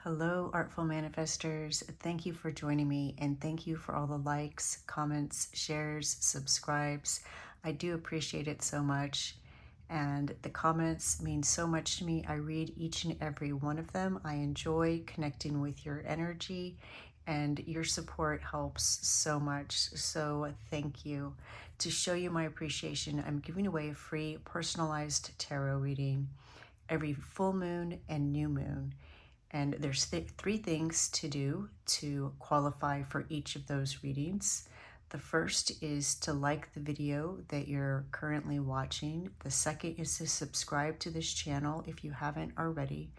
Hello, Artful Manifestors. Thank you for joining me, and thank you for all the likes, comments, shares, subscribes. I do appreciate it so much, and the comments mean so much to me. I read each and every one of them. I enjoy connecting with your energy, and your support helps so much. So thank you. To show you my appreciation, I'm giving away a free personalized tarot reading every full moon and new moon. And there's three things to do to qualify for each of those readings. The first is to like the video that you're currently watching. The second is to subscribe to this channel if you haven't already.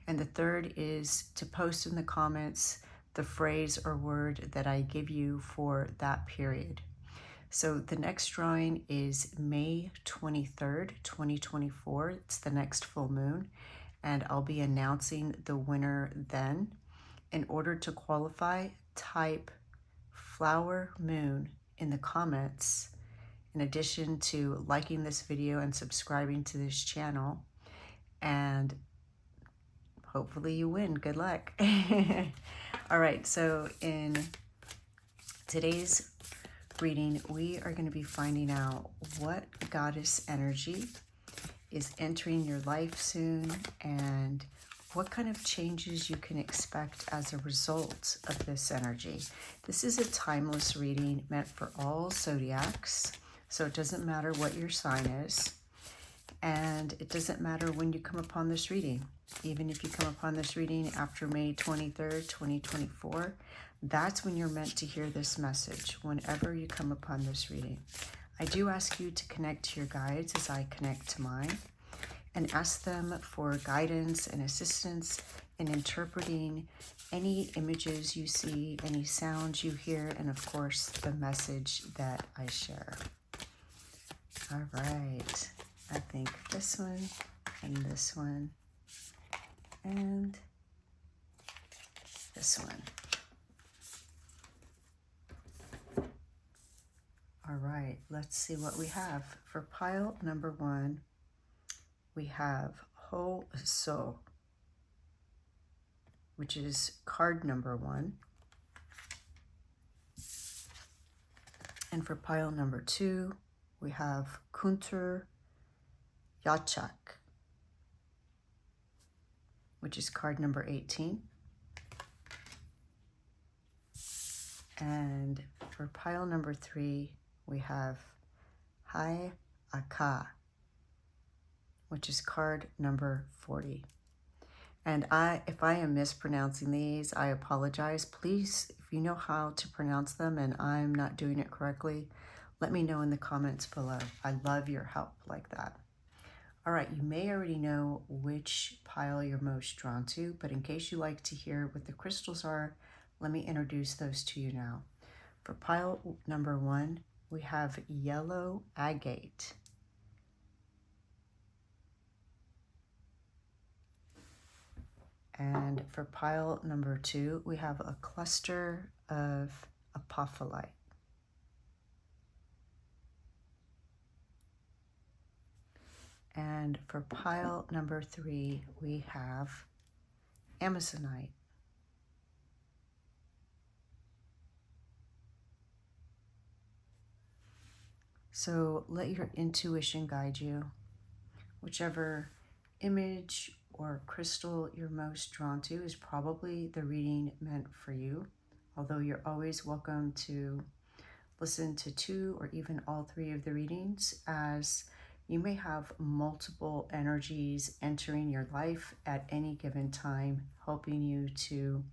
And the third is to post in the comments the phrase or word that I give you for that period. So the next drawing is May 23rd, 2024. It's the next full moon, and I'll be announcing the winner then. In order to qualify, type flower moon in the comments, in addition to liking this video and subscribing to this channel, and hopefully you win. Good luck. All right, so in today's reading, we are going to be finding out what goddess energy is entering your life soon and what kind of changes you can expect as a result of this energy. This is a timeless reading meant for all zodiacs, so it doesn't matter what your sign is, and it doesn't matter when you come upon this reading. Even if you come upon this reading after May 23rd, 2024, that's when you're meant to hear this message, whenever you come upon this reading. I do ask you to connect to your guides as I connect to mine, and ask them for guidance and assistance in interpreting any images you see, any sounds you hear, and of course, the message that I share. All right, I think this one, and this one, and this one. All right, let's see what we have. For pile number one, we have Ho So, which is card number one. And for pile number two, we have Kuntur, Yachak, which is card number 18. And for pile number three, we have Hai Aka, which is card number 40. And if I am mispronouncing these, I apologize. Please, if you know how to pronounce them and I'm not doing it correctly, let me know in the comments below. I love your help like that. All right, you may already know which pile you're most drawn to, but in case you like to hear what the crystals are, let me introduce those to you now. For pile number one, we have yellow agate. And for pile number two, we have a cluster of apophyllite. And for pile number three, we have amazonite. So let your intuition guide you. Whichever image or crystal you're most drawn to is probably the reading meant for you, although you're always welcome to listen to two or even all three of the readings, as you may have multiple energies entering your life at any given time, helping you to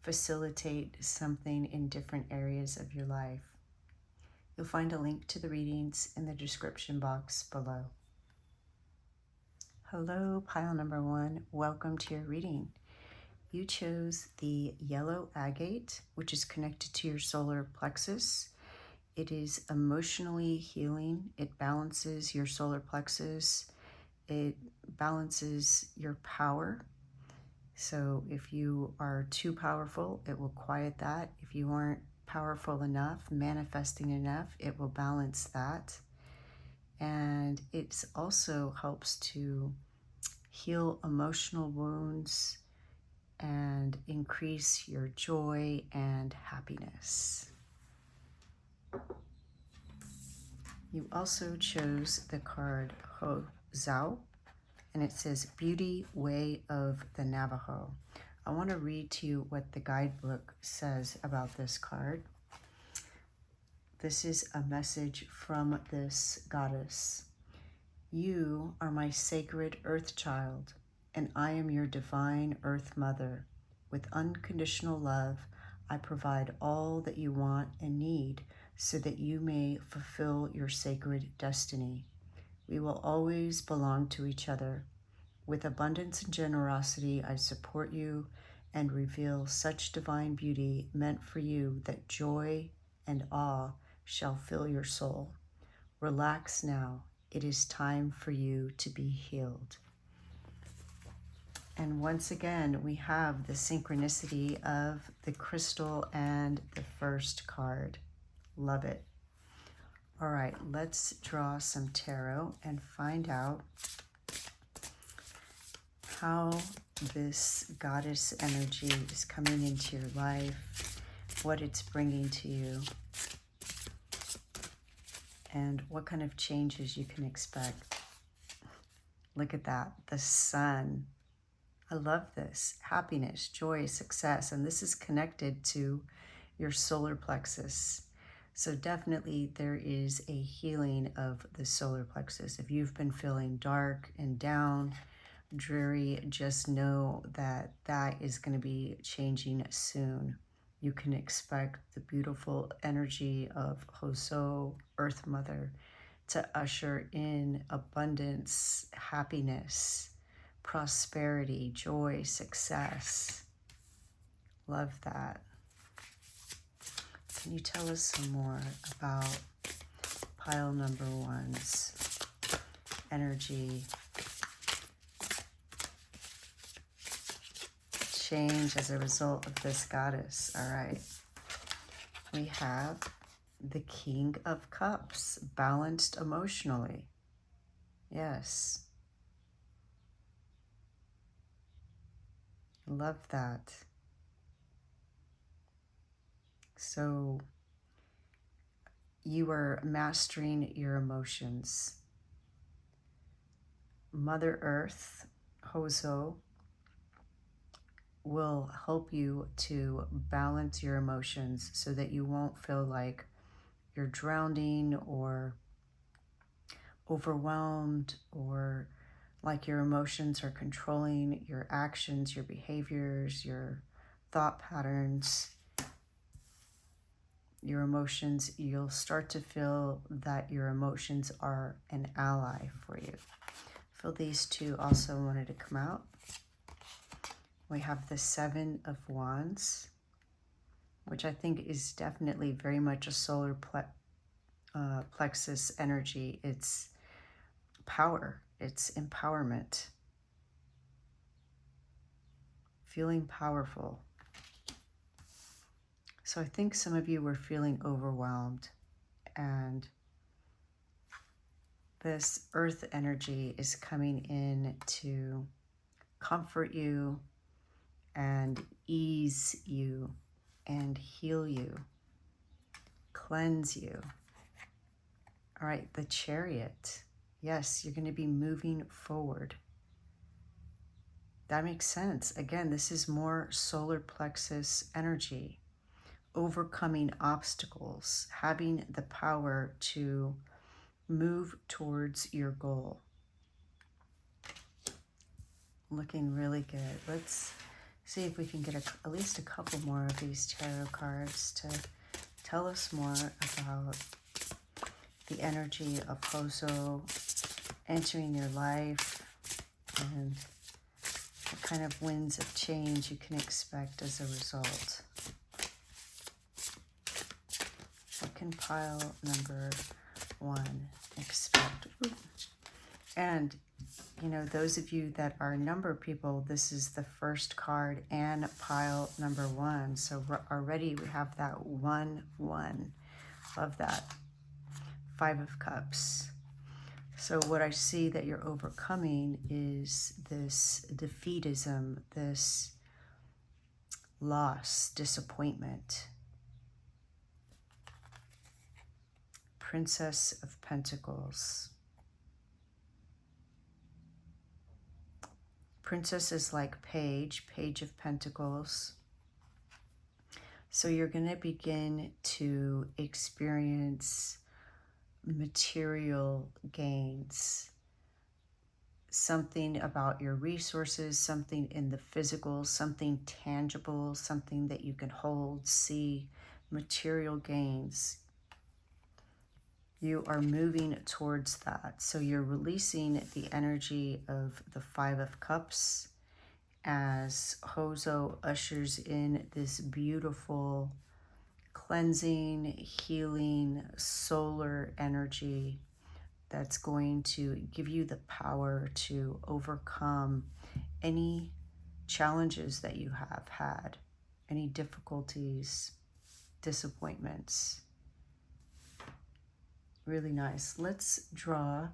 facilitate something in different areas of your life. You'll find a link to the readings in the description box below. Hello, pile number one. Welcome to your reading. You chose the yellow agate, which is connected to your solar plexus. It is emotionally healing. It balances your solar plexus. It balances your power. So if you are too powerful, it will quiet that. If you aren't powerful enough, manifesting enough, it will balance that. And it also helps to heal emotional wounds, and increase your joy and happiness. You also chose the card Ho Zhao, and it says Beauty Way of the Navajo. I want to read to you what the guidebook says about this card. This is a message from this goddess. You are my sacred earth child, and I am your divine earth mother. With unconditional love, I provide all that you want and need so that you may fulfill your sacred destiny. We will always belong to each other. With abundance and generosity, I support you and reveal such divine beauty meant for you that joy and awe shall fill your soul. Relax now. It is time for you to be healed. And once again, we have the synchronicity of the crystal and the first card. Love it. All right, let's draw some tarot and find out how this goddess energy is coming into your life, what it's bringing to you, and what kind of changes you can expect. Look at that, the sun. I love this. Happiness, joy, success, and this is connected to your solar plexus. So definitely there is a healing of the solar plexus. If you've been feeling dark and down, dreary, just know that that is going to be changing soon. You can expect the beautiful energy of Hoso, Earth Mother, to usher in abundance, happiness, prosperity, joy, success. Love that. Can you tell us some more about pile number one's energy? Change as a result of this goddess. All right. We have the King of Cups, balanced emotionally. Yes. Love that. So you are mastering your emotions. Mother Earth, Hoso, will help you to balance your emotions so that you won't feel like you're drowning or overwhelmed or like your emotions are controlling your actions, your behaviors, your thought patterns. Your emotions, you'll start to feel that your emotions are an ally for you. I feel these two also wanted to come out. We have the Seven of Wands, which I think is definitely very much a solar plexus energy. It's power, it's empowerment, feeling powerful. So I think some of you were feeling overwhelmed, and this earth energy is coming in to comfort you and ease you and heal you, cleanse you. All right, the Chariot. Yes, you're going to be moving forward. That makes sense. Again, this is more solar plexus energy, overcoming obstacles, having the power to move towards your goal. Looking really good. Let's see if we can get at least a couple more of these tarot cards to tell us more about the energy of Hoso entering your life and what kind of winds of change you can expect as a result. What can pile number one expect? Ooh. And you know, those of you that are number people, this is the first card and pile number one. So already we have that 1-1. Love that. 5 of Cups. So what I see that you're overcoming is this defeatism, this loss, disappointment. Princess of Pentacles. Princess is like Page of Pentacles. So you're going to begin to experience material gains. Something about your resources, something in the physical, something tangible, something that you can hold, see, material gains. You are moving towards that. So you're releasing the energy of the Five of Cups as Hoso ushers in this beautiful cleansing, healing, solar energy that's going to give you the power to overcome any challenges that you have had, any difficulties, disappointments. Really nice. Let's draw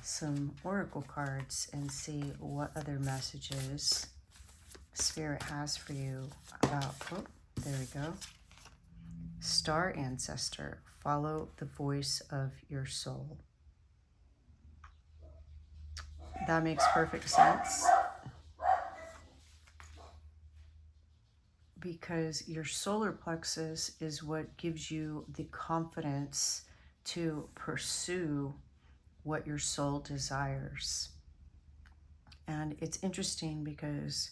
some oracle cards and see what other messages Spirit has for you about, oh, there we go. Star Ancestor, follow the voice of your soul. That makes perfect sense. Because your solar plexus is what gives you the confidence to pursue what your soul desires. And it's interesting because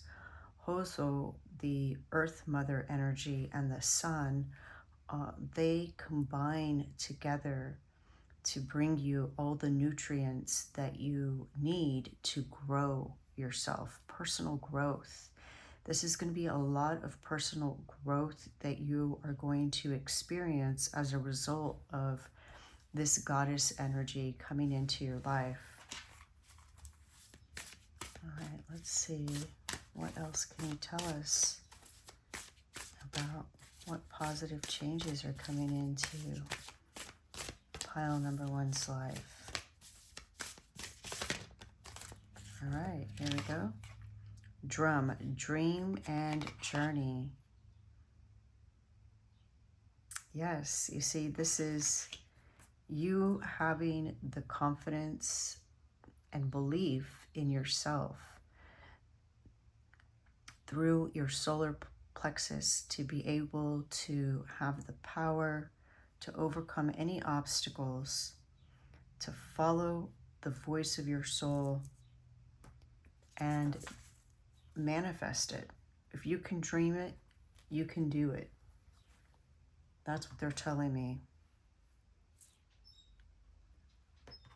Hoso, the Earth Mother energy, and the Sun, they combine together to bring you all the nutrients that you need to grow yourself, personal growth. This is going to be a lot of personal growth that you are going to experience as a result of this goddess energy coming into your life. All right, let's see. What else can you tell us about what positive changes are coming into pile number one's life? All right, here we go. Drum, dream and journey. Yes, you see, this is you having the confidence and belief in yourself through your solar plexus to be able to have the power to overcome any obstacles, to follow the voice of your soul and manifest it. If you can dream it, you can do it. That's what they're telling me.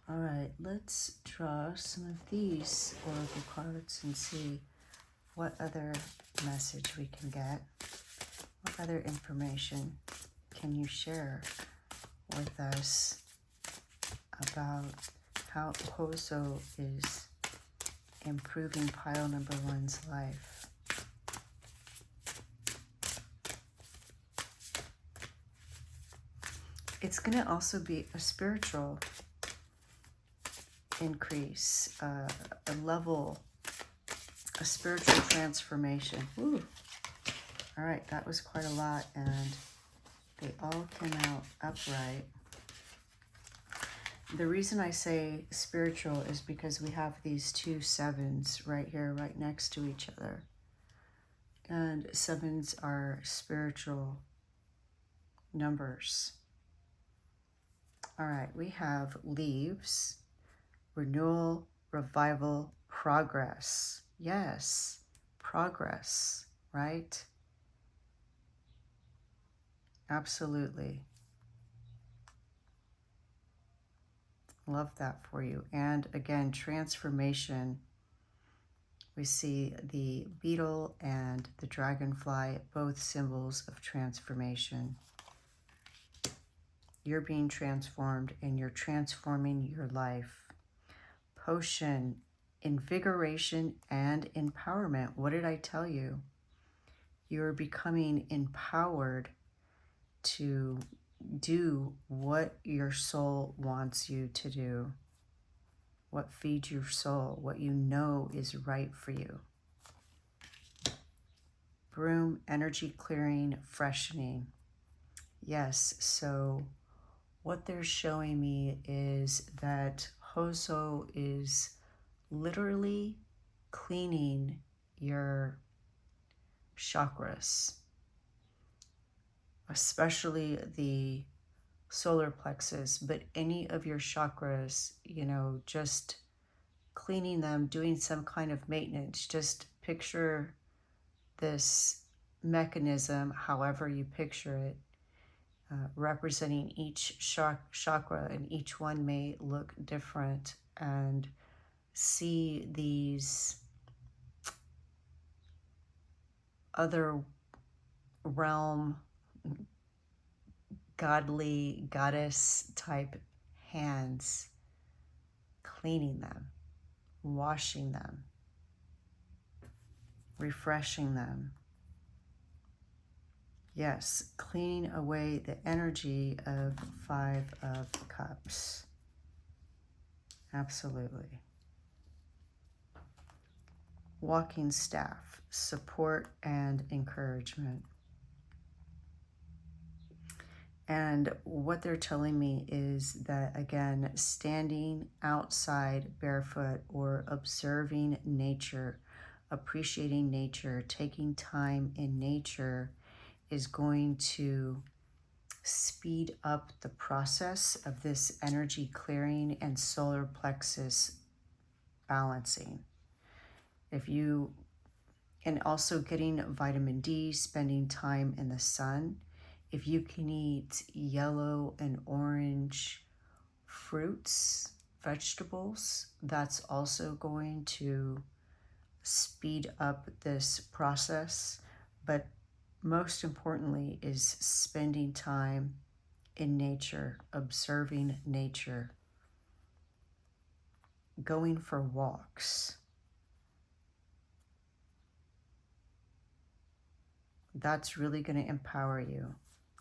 All right, let's draw some of these oracle cards and see what other message we can get. What other information can you share with us about how Hoso is improving pile number one's life? It's going to also be a spiritual increase, a level, a spiritual transformation. Ooh. All right, that was quite a lot, and they all came out upright. The reason I say spiritual is because we have these two sevens right here, right next to each other. And sevens are spiritual numbers. All right, we have leaves, renewal, revival, progress. Yes, progress, right? Absolutely. Love that for you. And again, transformation. We see the beetle and the dragonfly, both symbols of transformation. You're being transformed and you're transforming your life. Potion, invigoration and empowerment. What did I tell you? You're becoming empowered to do what your soul wants you to do, what feeds your soul, what you know is right for you. broom, energy clearing, freshening. Yes, so what they're showing me is that Hoso is literally cleaning your chakras, especially the solar plexus, but any of your chakras, just cleaning them, doing some kind of maintenance. Just picture this mechanism, however you picture it, representing each chakra, and each one may look different, and see these other realm, godly, goddess type hands cleaning them, washing them, refreshing them. Yes, cleaning away the energy of Five of Cups. Absolutely. Walking staff, support and encouragement. And what they're telling me is that, again, standing outside barefoot or observing nature, appreciating nature, taking time in nature is going to speed up the process of this energy clearing and solar plexus balancing. And also getting vitamin D, spending time in the sun. If you can eat yellow and orange fruits, vegetables, that's also going to speed up this process. But most importantly is spending time in nature, observing nature, going for walks. That's really going to empower you.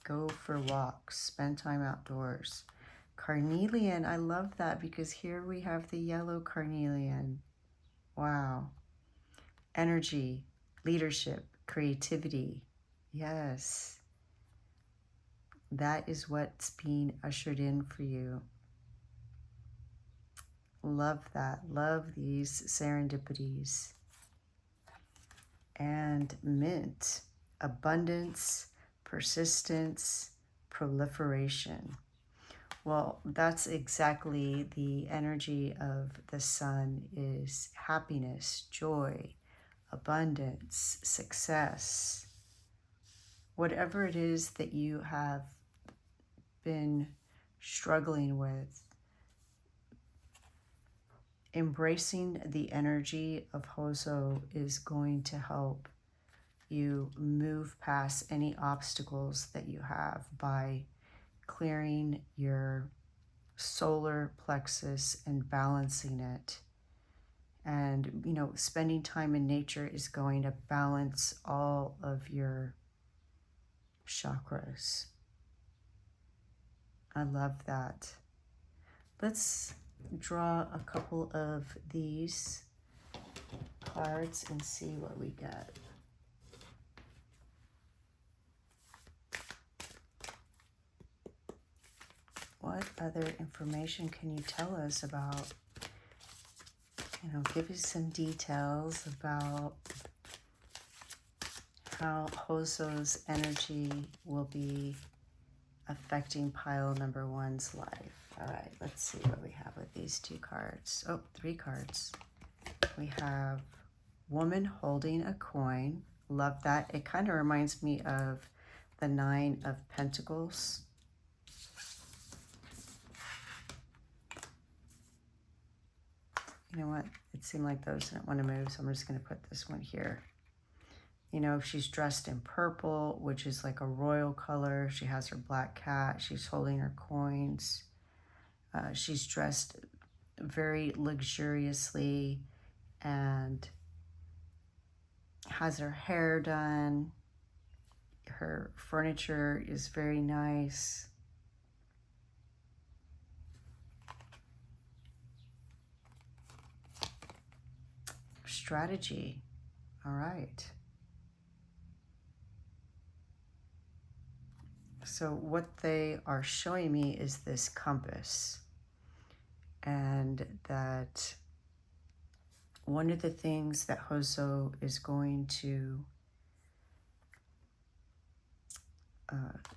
Go for walks, spend time outdoors. Carnelian, I love that because here we have the yellow carnelian. Wow. Energy, leadership, creativity. Yes. That is what's being ushered in for you. Love that. Love these serendipities. And mint, abundance, persistence, proliferation. Well, that's exactly the energy of the sun, is happiness, joy, abundance, success. Whatever it is that you have been struggling with, embracing the energy of Hoso is going to help you move past any obstacles that you have by clearing your solar plexus and balancing it. And, spending time in nature is going to balance all of your chakras. I love that. Let's draw a couple of these cards and see what we get. What other information can you tell us about, give us some details about how Hoso's energy will be affecting pile number one's life. All right, let's see what we have with these two cards. Oh, three cards. We have woman holding a coin. Love that. It kind of reminds me of the Nine of Pentacles. You know what? It seemed like those didn't want to move, so I'm just going to put this one here. She's dressed in purple, which is like a royal color. She has her black cat. She's holding her coins. She's dressed very luxuriously and has her hair done. Her furniture is very nice. Strategy. All right. So what they are showing me is this compass, and that one of the things that Hoso is going to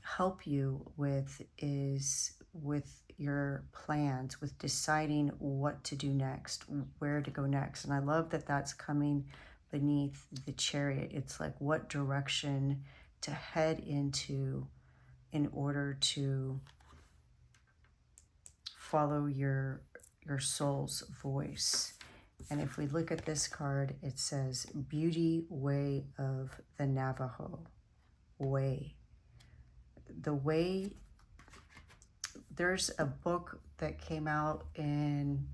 help you with is with your plans, with deciding what to do next, where to go next. And I love that that's coming beneath the chariot. It's like what direction to head into in order to follow your soul's voice. And if we look at this card, it says Beauty Way of the Navajo. Way. The way, there's a book that came out in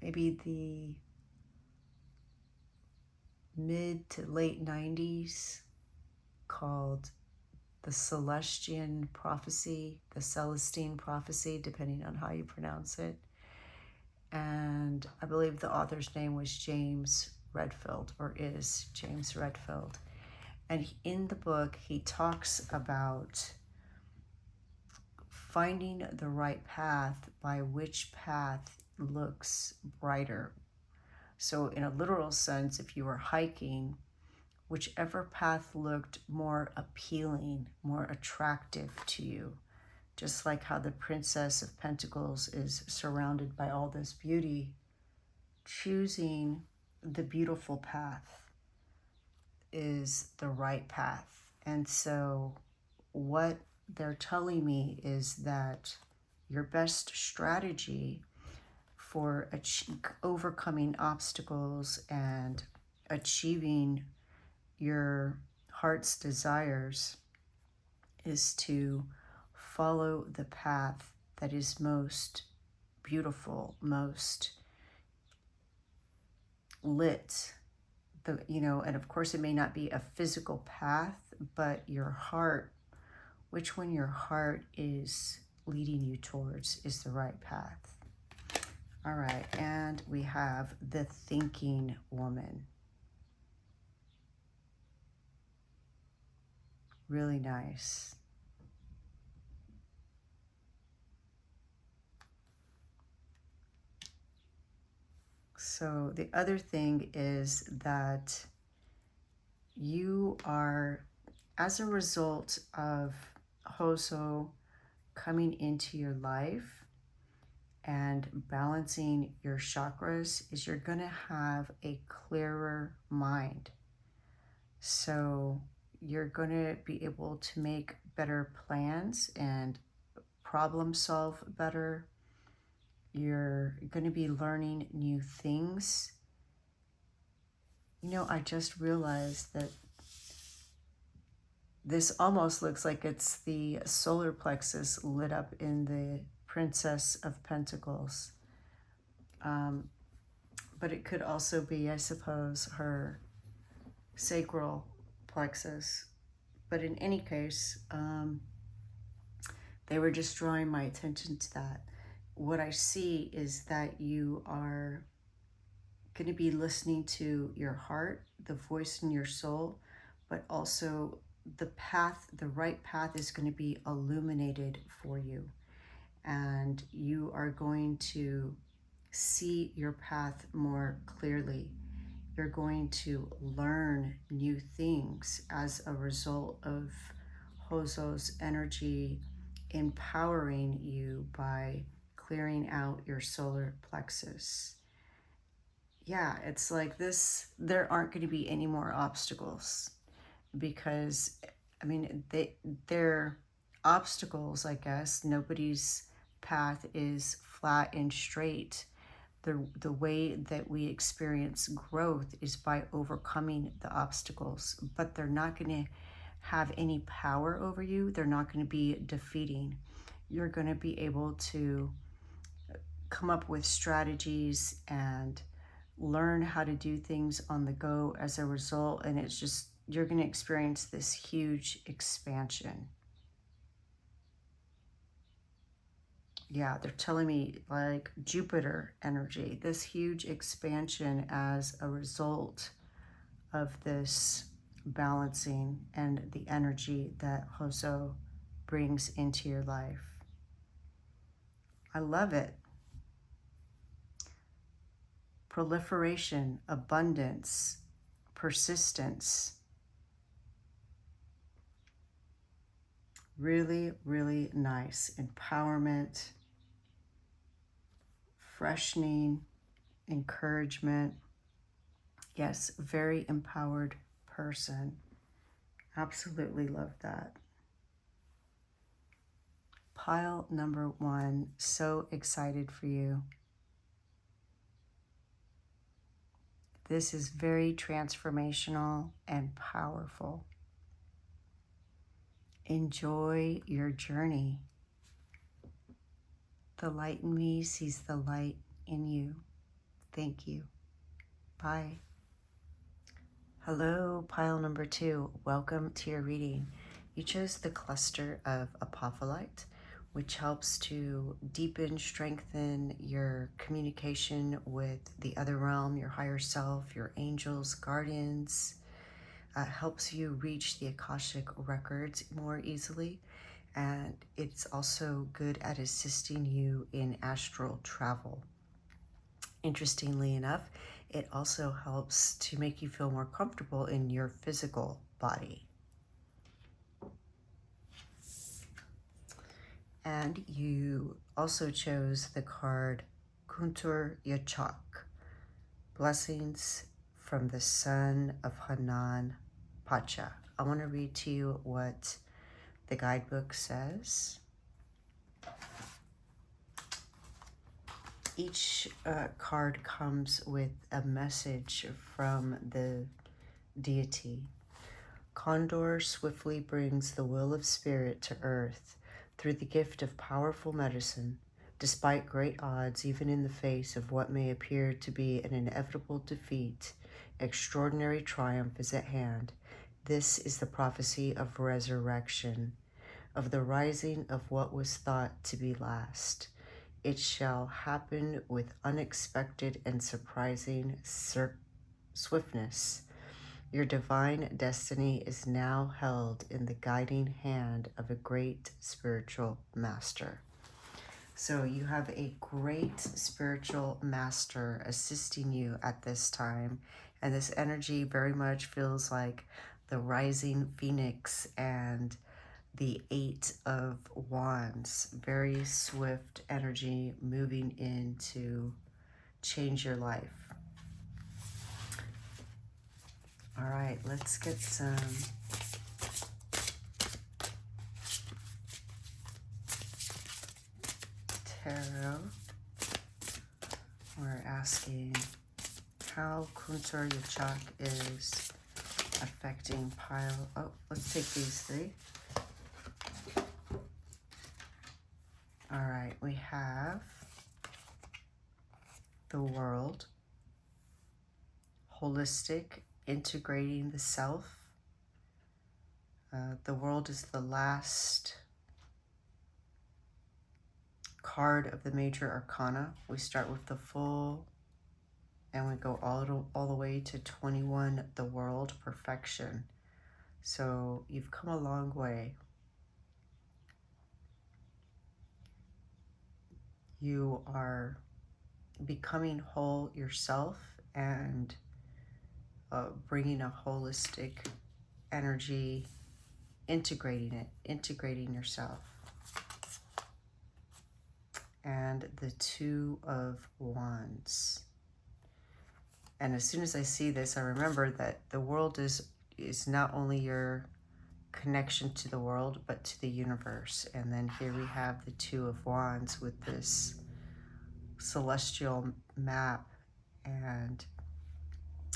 maybe the mid to late 90s called The Celestine Prophecy, the Celestine Prophecy, depending on how you pronounce it. And I believe the author's name was James Redfield, or is James Redfield. And in the book, he talks about finding the right path by which path looks brighter. So in a literal sense, if you were hiking, whichever path looked more appealing, more attractive to you, just like how the Princess of Pentacles is surrounded by all this beauty, choosing the beautiful path is the right path. And so what they're telling me is that your best strategy for overcoming obstacles and achieving your heart's desires is to follow the path that is most beautiful, most lit. And of course it may not be a physical path, but your heart, which one your heart is leading you towards is the right path. All right, and we have the thinking woman. Really nice. So the other thing is that you are, as a result of Hoso coming into your life and balancing your chakras, is you're going to have a clearer mind. So you're going to be able to make better plans and problem solve better. You're going to be learning new things. I just realized that this almost looks like it's the solar plexus lit up in the Princess of Pentacles. But it could also be, I suppose, her sacral plexus. But in any case, they were just drawing my attention to that. What I see is that you are going to be listening to your heart, the voice in your soul, but also the right path is going to be illuminated for you. And you are going to see your path more clearly. You're going to learn new things as a result of Hoso's energy empowering you by clearing out your solar plexus. Yeah, it's like this, there aren't going to be any more obstacles because, they're obstacles, I guess. Nobody's path is flat and straight. The way that we experience growth is by overcoming the obstacles, but they're not going to have any power over you. They're not going to be defeating. You're going to be able to come up with strategies and learn how to do things on the go as a result. And it's just, you're going to experience this huge expansion. Yeah, they're telling me like Jupiter energy, this huge expansion as a result of this balancing and the energy that Hoso brings into your life. I love it. Proliferation, abundance, persistence. Really, really nice. Empowerment, freshening, encouragement. Yes, very empowered person. Absolutely love that. Pile number 1, so excited for you. This is very transformational and powerful. Enjoy your journey. The light in me sees the light in you. Thank you. Bye. Hello, pile number 2. Welcome to your reading. You chose the cluster of Apophyllite, which helps to deepen, strengthen your communication with the other realm, your higher self, your angels, guardians. Helps you reach the Akashic records more easily. And it's also good at assisting you in astral travel. Interestingly enough, it also helps to make you feel more comfortable in your physical body. And you also chose the card Kuntur Yachak, blessings from the son of Hanan Pacha. I want to read to you what the guidebook says. Each card comes with a message from the deity. Condor swiftly brings the will of spirit to earth through the gift of powerful medicine. Despite great odds, even in the face of what may appear to be an inevitable defeat, extraordinary triumph is at hand. This is the prophecy of resurrection, of the rising of what was thought to be last. It shall happen with unexpected and surprising swiftness. Your divine destiny is now held in the guiding hand of a great spiritual master. So you have a great spiritual master assisting you at this time. And this energy very much feels like the rising phoenix and the 8 of Wands. Very swift energy moving in to change your life. All right, let's get some tarot. We're asking how Kuntur Yachak is affecting pile. Oh, let's take these 3. All right, we have the world, holistic, integrating the self. The world is the last card of the major arcana. We start with the full and we go all the way to 21, the world, perfection. So you've come a long way. You are becoming whole yourself and bringing a holistic energy, integrating yourself. And the 2 of Wands. And as soon as I see this, I remember that the world is not only your connection to the world, but to the universe. And then here we have the 2 of Wands with this celestial map. And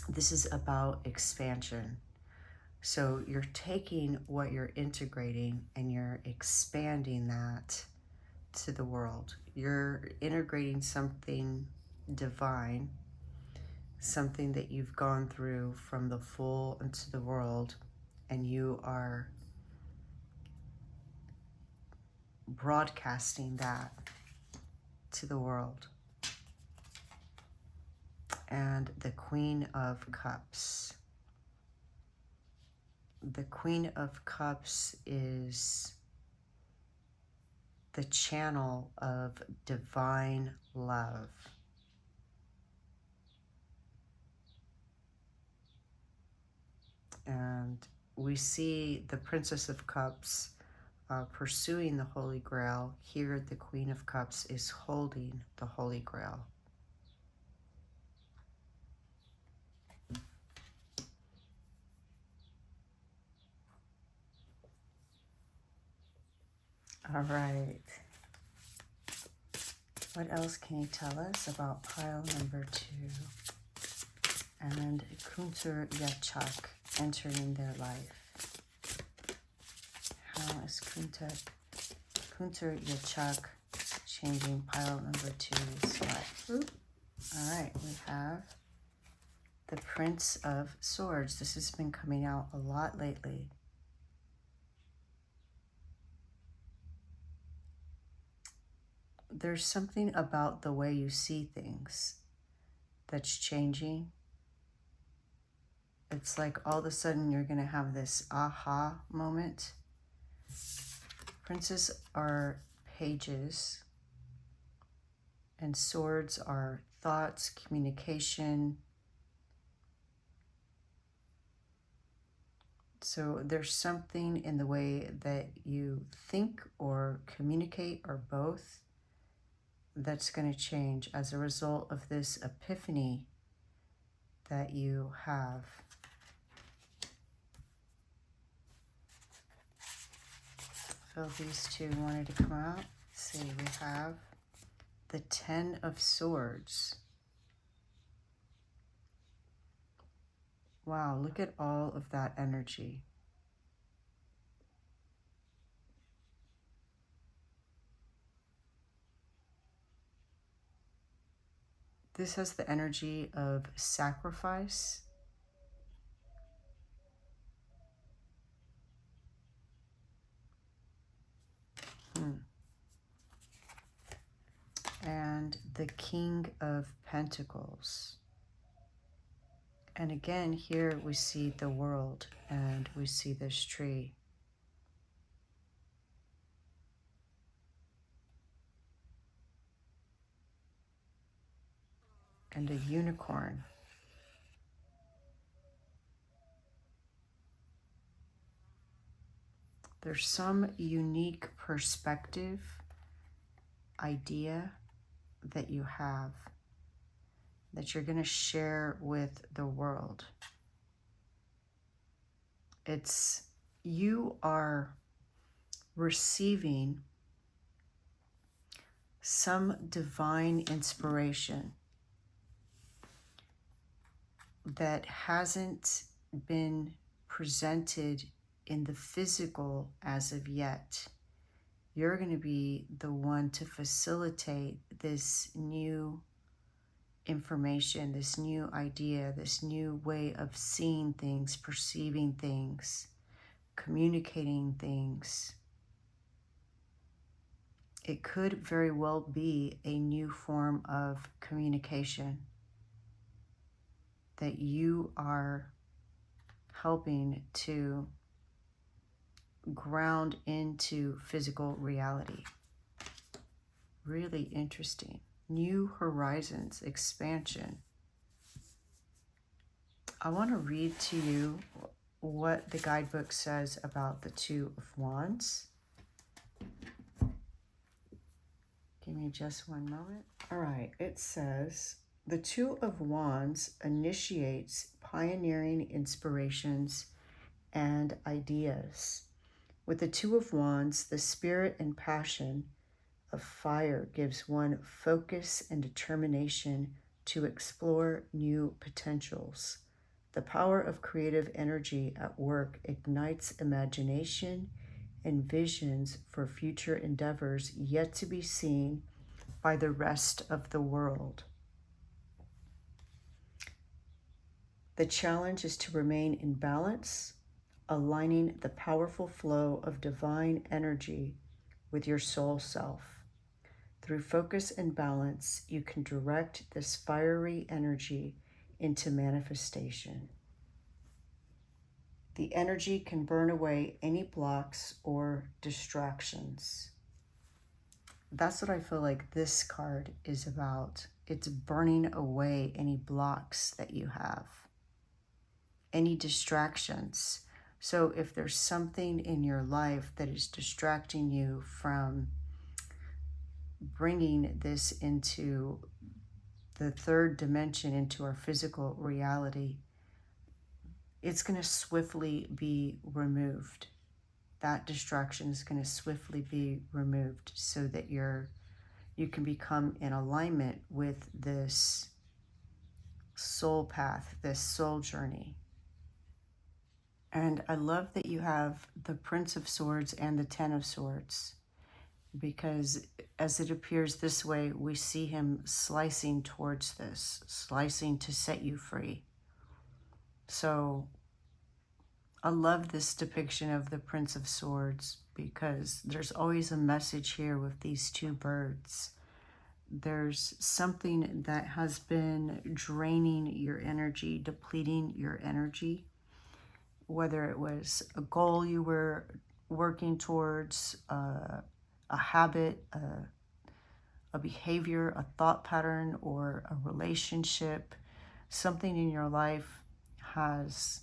this is about expansion. So you're taking what you're integrating and you're expanding that to the world. You're integrating something divine, something that you've gone through from the full into the world, and you are broadcasting that to the world. And the Queen of Cups. The Queen of Cups is the channel of divine love. And we see the Princess of Cups pursuing the Holy Grail. Here, the Queen of Cups is holding the Holy Grail. All right. What else can you tell us about pile number 2? And Kuntur Yachak entering their life. How is Kuntur Yachak changing pile number 2's life? All right, we have the Prince of Swords. This has been coming out a lot lately. There's something about the way you see things that's changing. It's like all of a sudden you're going to have this aha moment. Princes are pages, and swords are thoughts, communication. So there's something in the way that you think or communicate or both that's going to change as a result of this epiphany that you have. I feel these two wanted to come out. Let's see, we have the Ten of Swords. Wow, look at all of that energy. This has the energy of sacrifice. And the King of Pentacles. And again, here we see the world and we see this tree. And a unicorn. There's some unique perspective, idea that you have that you're going to share with the world. You are receiving some divine inspiration that hasn't been presented in the physical as of yet. You're going to be the one to facilitate this new information, this new idea, this new way of seeing things, perceiving things, communicating things. It could very well be a new form of communication that you are helping to ground into physical reality. Really interesting. New horizons, expansion. I want to read to you what the guidebook says about the Two of Wands. Give me just one moment. All right, it says, the Two of Wands initiates pioneering inspirations and ideas. With the Two of Wands, the spirit and passion of fire gives one focus and determination to explore new potentials. The power of creative energy at work ignites imagination and visions for future endeavors yet to be seen by the rest of the world. The challenge is to remain in balance, aligning the powerful flow of divine energy with your soul self. Through focus and balance, you can direct this fiery energy into manifestation. The energy can burn away any blocks or distractions. That's what I feel like this card is about. It's burning away any blocks that you have, any distractions. So if there's something in your life that is distracting you from bringing this into the third dimension, into our physical reality, it's going to swiftly be removed. That distraction is going to swiftly be removed so that you can become in alignment with this soul path, this soul journey. And I love that you have the Prince of Swords and the Ten of Swords, because as it appears this way, we see him slicing towards this, slicing to set you free. So I love this depiction of the Prince of Swords, because there's always a message here with these two birds. There's something that has been draining your energy, depleting your energy, whether it was a goal you were working towards, a habit, a behavior, a thought pattern, or a relationship. Something in your life has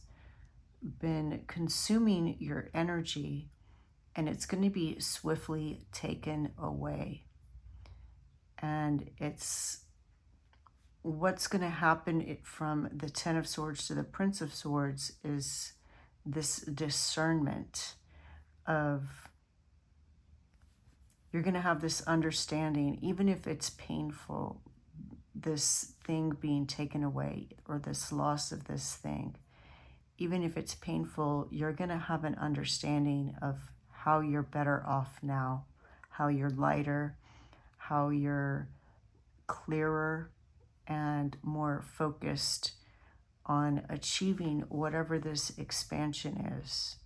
been consuming your energy, and it's going to be swiftly taken away. And it's what's going to happen from the Ten of Swords to the Prince of Swords is this discernment of, you're going to have this understanding, even if it's painful, this thing being taken away or this loss of this thing. Even if it's painful, you're going to have an understanding of how you're better off now, how you're lighter, how you're clearer and more focused on achieving whatever this expansion is.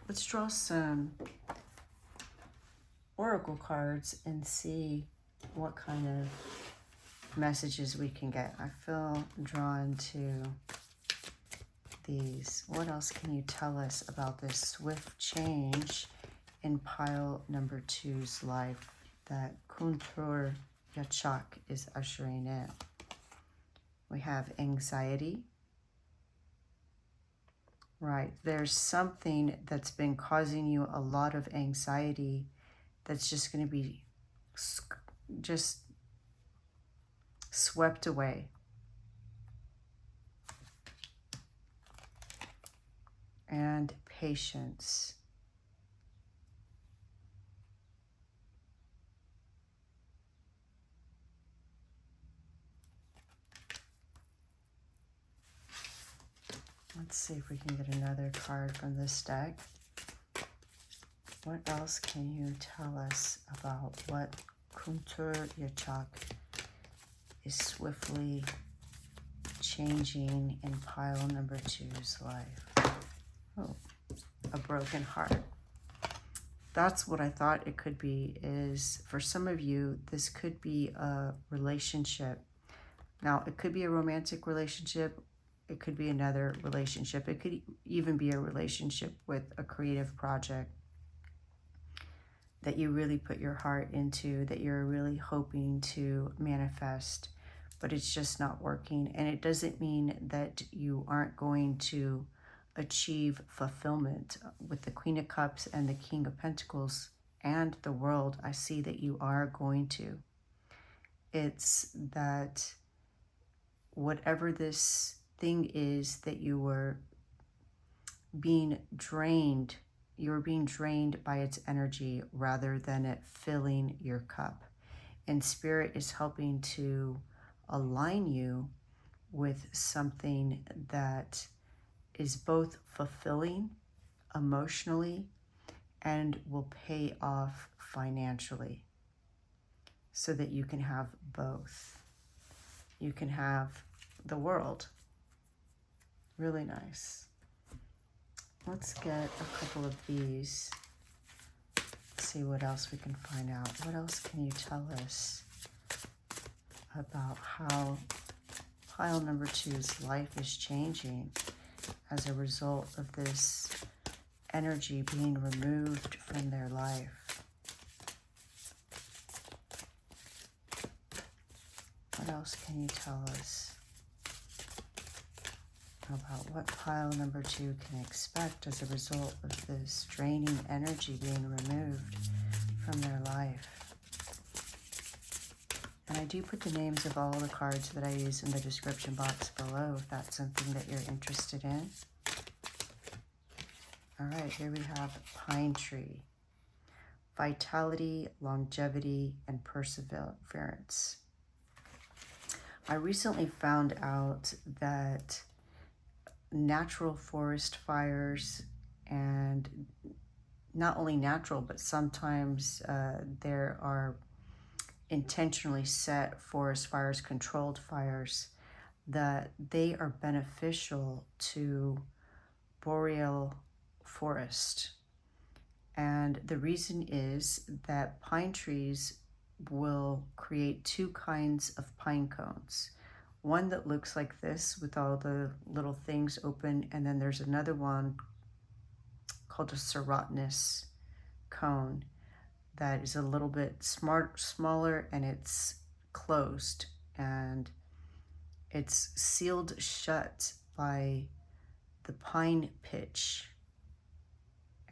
Let's draw some oracle cards and see what kind of messages we can get. I feel drawn to these. What else can you tell us about this swift change in pile number 2's life that Kuntur Yachak is ushering in? We have anxiety. Right, there's something that's been causing you a lot of anxiety that's just going to be just swept away. And patience. Let's see if we can get another card from this deck. What else can you tell us about what Kuntur Yachak is swiftly changing in pile number 2's life? Oh, a broken heart. That's what I thought it could be. Is for some of you, this could be a relationship. Now, it could be a romantic relationship. It could be another relationship. It could even be a relationship with a creative project that you really put your heart into, that you're really hoping to manifest, but it's just not working. And it doesn't mean that you aren't going to achieve fulfillment. With the Queen of Cups and the King of Pentacles and the World, I see that you are going to. It's that whatever this thing is that you were being drained, you're being drained by its energy rather than it filling your cup. And Spirit is helping to align you with something that is both fulfilling emotionally and will pay off financially, so that you can have both. You can have the world. Really nice. Let's get a couple of these. See what else we can find out. What else can you tell us about how pile number 2's life is changing as a result of this energy being removed from their life. What else can you tell us about what pile number 2 can expect as a result of this draining energy being removed from their life? And I do put the names of all the cards that I use in the description box below if that's something that you're interested in. All right, here we have Pine Tree. Vitality, longevity, and perseverance. I recently found out that natural forest fires, and not only natural, but sometimes there are intentionally set forest fires, controlled fires, that they are beneficial to boreal forest. And the reason is that pine trees will create two kinds of pine cones. One that looks like this with all the little things open, and then there's another one called a serotinous cone that is a little bit smaller, and it's closed and it's sealed shut by the pine pitch.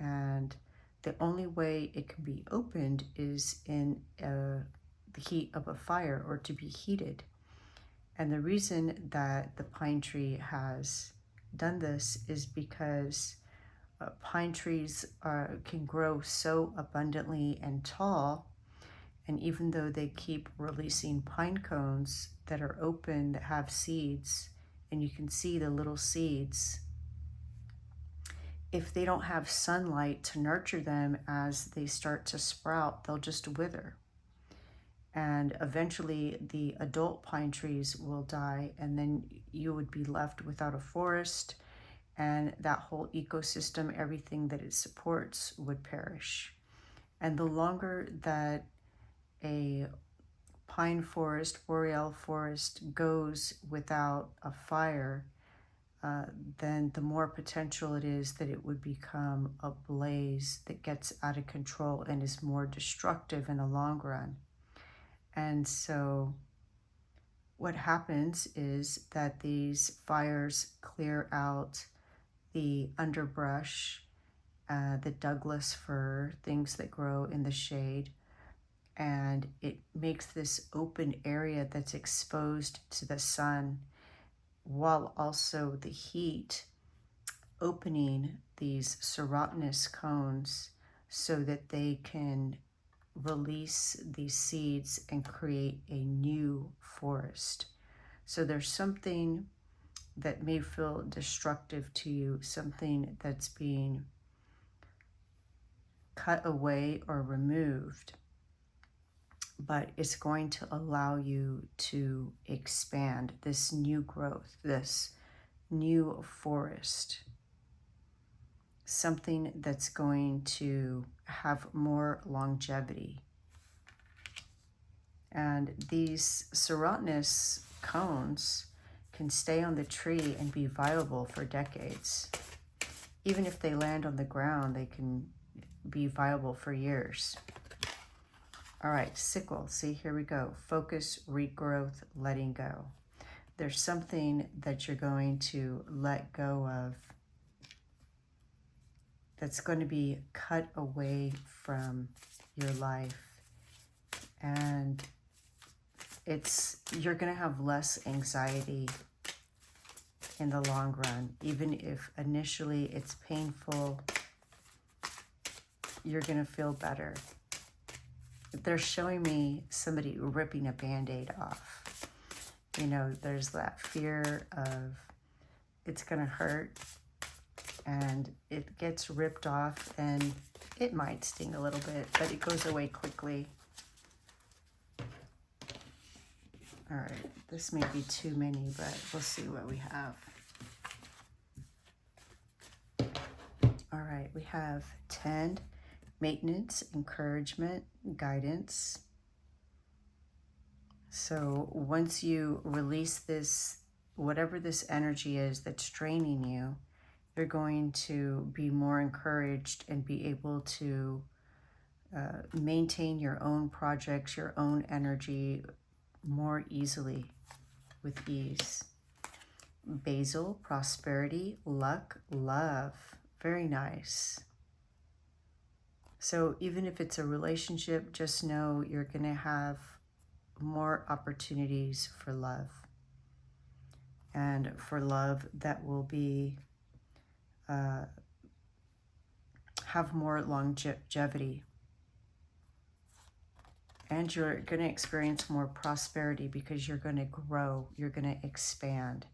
And the only way it can be opened is in the heat of a fire, or to be heated. And the reason that the pine tree has done this is because pine trees can grow so abundantly and tall, and even though they keep releasing pine cones that are open, that have seeds, and you can see the little seeds, if they don't have sunlight to nurture them as they start to sprout, they'll just wither. And eventually the adult pine trees will die, and then you would be left without a forest, and that whole ecosystem, everything that it supports, would perish. And the longer that a pine forest, boreal forest, goes without a fire, then the more potential it is that it would become a blaze that gets out of control and is more destructive in the long run. And so what happens is that these fires clear out the underbrush, the Douglas fir, things that grow in the shade, and it makes this open area that's exposed to the sun, while also the heat opening these serotinous cones so that they can release these seeds and create a new forest. So there's something that may feel destructive to you, something that's being cut away or removed, but it's going to allow you to expand this new growth, this new forest, something that's going to have more longevity. And these serotinous cones can stay on the tree and be viable for decades. Even if they land on the ground, they can be viable for years. All right, sickle. See, here we go. Focus, regrowth, letting go. There's something that you're going to let go of that's going to be cut away from your life. And you're going to have less anxiety in the long run. Even if initially it's painful, you're going to feel better. They're showing me somebody ripping a Band-Aid off. You know, there's that fear of it's going to hurt, and it gets ripped off, and it might sting a little bit, but it goes away quickly. All right, this may be too many, but we'll see what we have. All right, we have 10, maintenance, encouragement, guidance. So once you release this whatever this energy is that's draining you, you're going to be more encouraged and be able to maintain your own projects, your own energy more easily, with ease. Basil, prosperity, luck, love. Very nice. So even if it's a relationship, just know you're going to have more opportunities for love. And for love that will be, have more longevity. And you're going to experience more prosperity because you're going to grow. You're going to expand.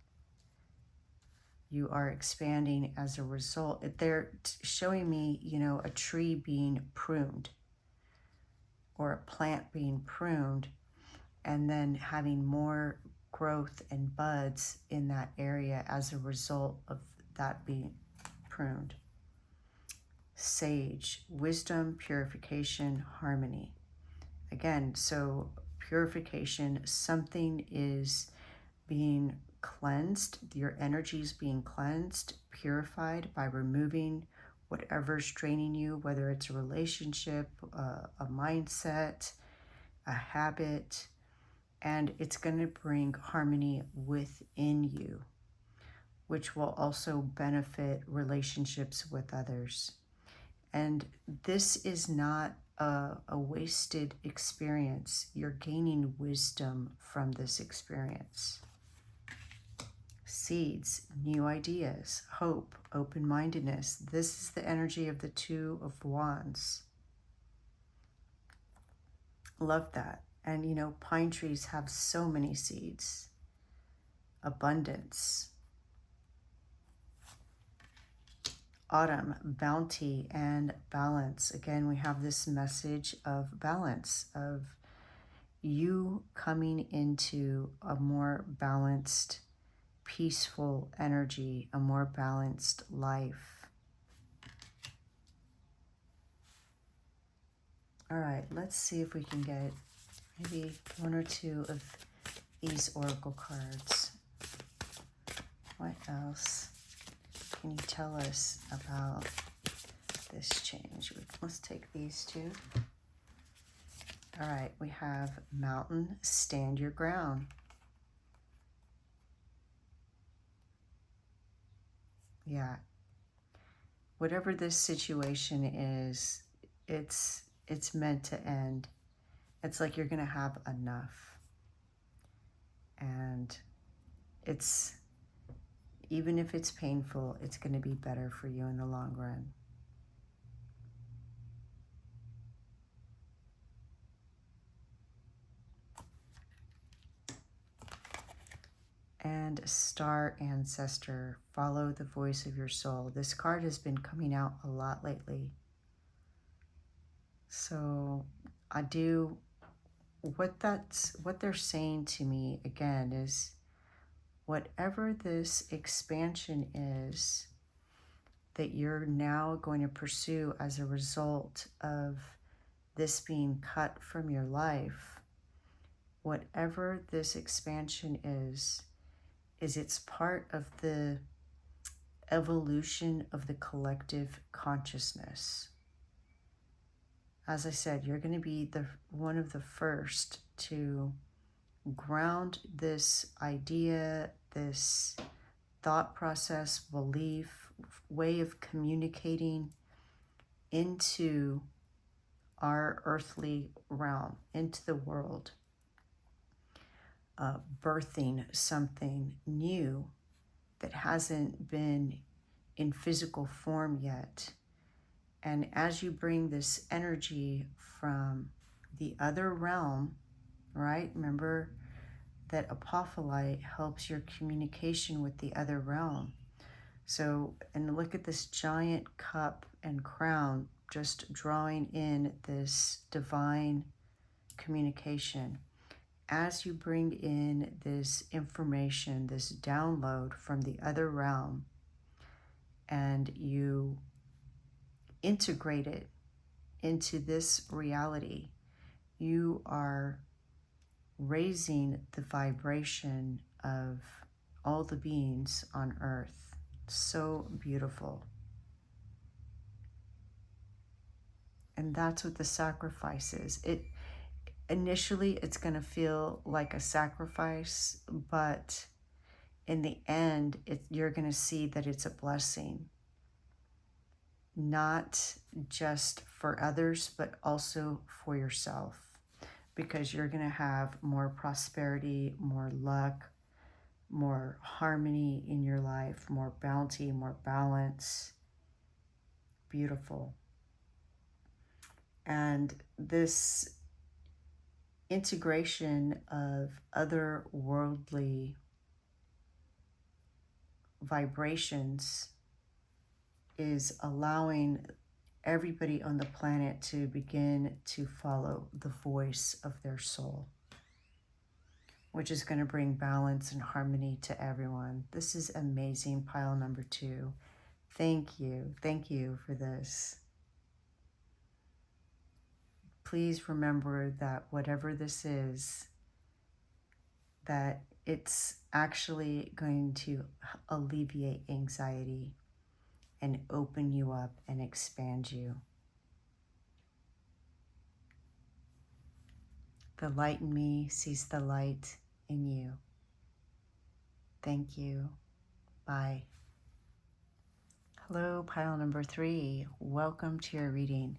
You are expanding as a result. They're showing me, you know, a tree being pruned or a plant being pruned and then having more growth and buds in that area as a result of that being pruned. Sage, wisdom, purification, harmony. Again, so purification, something is being cleansed, your energy is being cleansed, purified by removing whatever's draining you, whether it's a relationship, a mindset, a habit, and it's going to bring harmony within you, which will also benefit relationships with others. And this is not a wasted experience. You're gaining wisdom from this experience. Seeds, new ideas, hope, open-mindedness. This is the energy of the Two of Wands. Love that. And you know, pine trees have so many seeds. Abundance. Autumn, bounty, and balance. Again, we have this message of balance, of you coming into a more balanced, peaceful energy, a more balanced life. All right, let's see if we can get maybe one or two of these oracle cards. What else can you tell us about this change? Let's take these two. All right, we have Mountain, stand your ground. Yeah. Whatever this situation is, it's meant to end. It's like you're going to have enough. And it's, even if it's painful, it's going to be better for you in the long run. And Star Ancestor, follow the voice of your soul. This card has been coming out a lot lately. So what they're saying to me again is, whatever this expansion is that you're now going to pursue as a result of this being cut from your life, whatever this expansion is it's part of the evolution of the collective consciousness. As I said, you're going to be one of the first to ground this idea, this thought process, belief, way of communicating into our earthly realm, into the world. Birthing something new that hasn't been in physical form yet. And as you bring this energy from the other realm, right? Remember that apophyllite helps your communication with the other realm. So, and look at this giant cup and crown, just drawing in this divine communication. As you bring in this information, this download from the other realm, and you integrate it into this reality, you are raising the vibration of all the beings on earth. So beautiful. And that's what the sacrifice is. Initially, it's going to feel like a sacrifice, but in the end, you're going to see that it's a blessing, not just for others, but also for yourself, because you're going to have more prosperity, more luck, more harmony in your life, more bounty, more balance. Beautiful. And this integration of otherworldly vibrations is allowing everybody on the planet to begin to follow the voice of their soul, which is going to bring balance and harmony to everyone. This is amazing, pile number 2. Thank you. Thank you for this. Please remember that whatever this is, that it's actually going to alleviate anxiety and open you up and expand you. The light in me sees the light in you. Thank you. Bye. Hello, pile number 3. Welcome to your reading.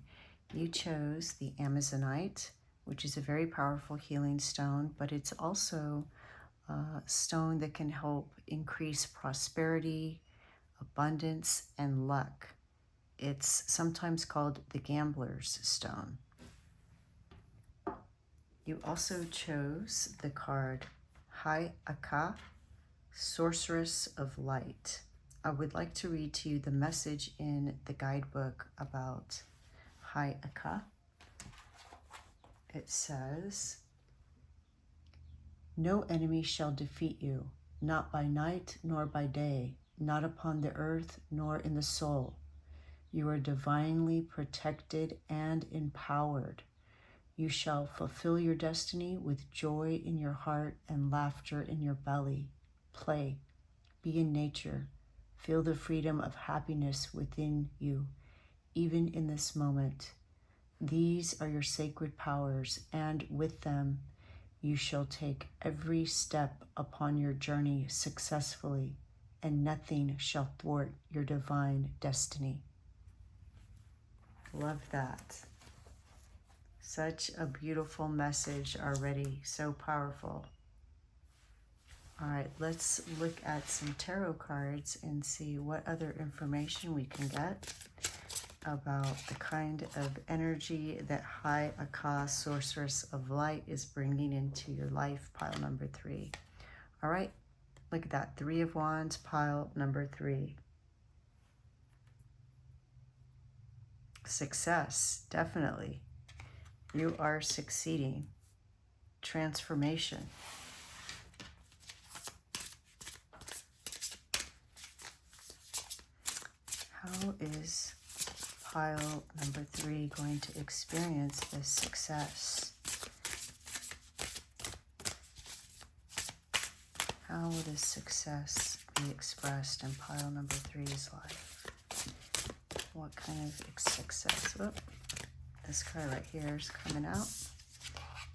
You chose the Amazonite, which is a very powerful healing stone, but it's also a stone that can help increase prosperity, abundance, and luck. It's sometimes called the gambler's stone. You also chose the card Yachak, Sorceress of Light. I would like to read to you the message in the guidebook about Yachak. It says, "No enemy shall defeat you, not by night nor by day, not upon the earth nor in the soul. You are divinely protected and empowered. You shall fulfill your destiny with joy in your heart and laughter in your belly. Play, be in nature, feel the freedom of happiness within you, even in this moment. These are your sacred powers, and with them you shall take every step upon your journey successfully, and nothing shall thwart your divine destiny." Love that. Such a beautiful message already, so powerful. All right, let's look at some tarot cards and see what other information we can get about the kind of energy that Yachak, Sorceress of Light, is bringing into your life, pile number 3. All right, look at that. 3 of Wands, pile number 3. Success, definitely. You are succeeding. Transformation. How is pile number 3 going to experience this success? How will this success be expressed in pile number 3's life? What kind of success? Oh, this card right here is coming out.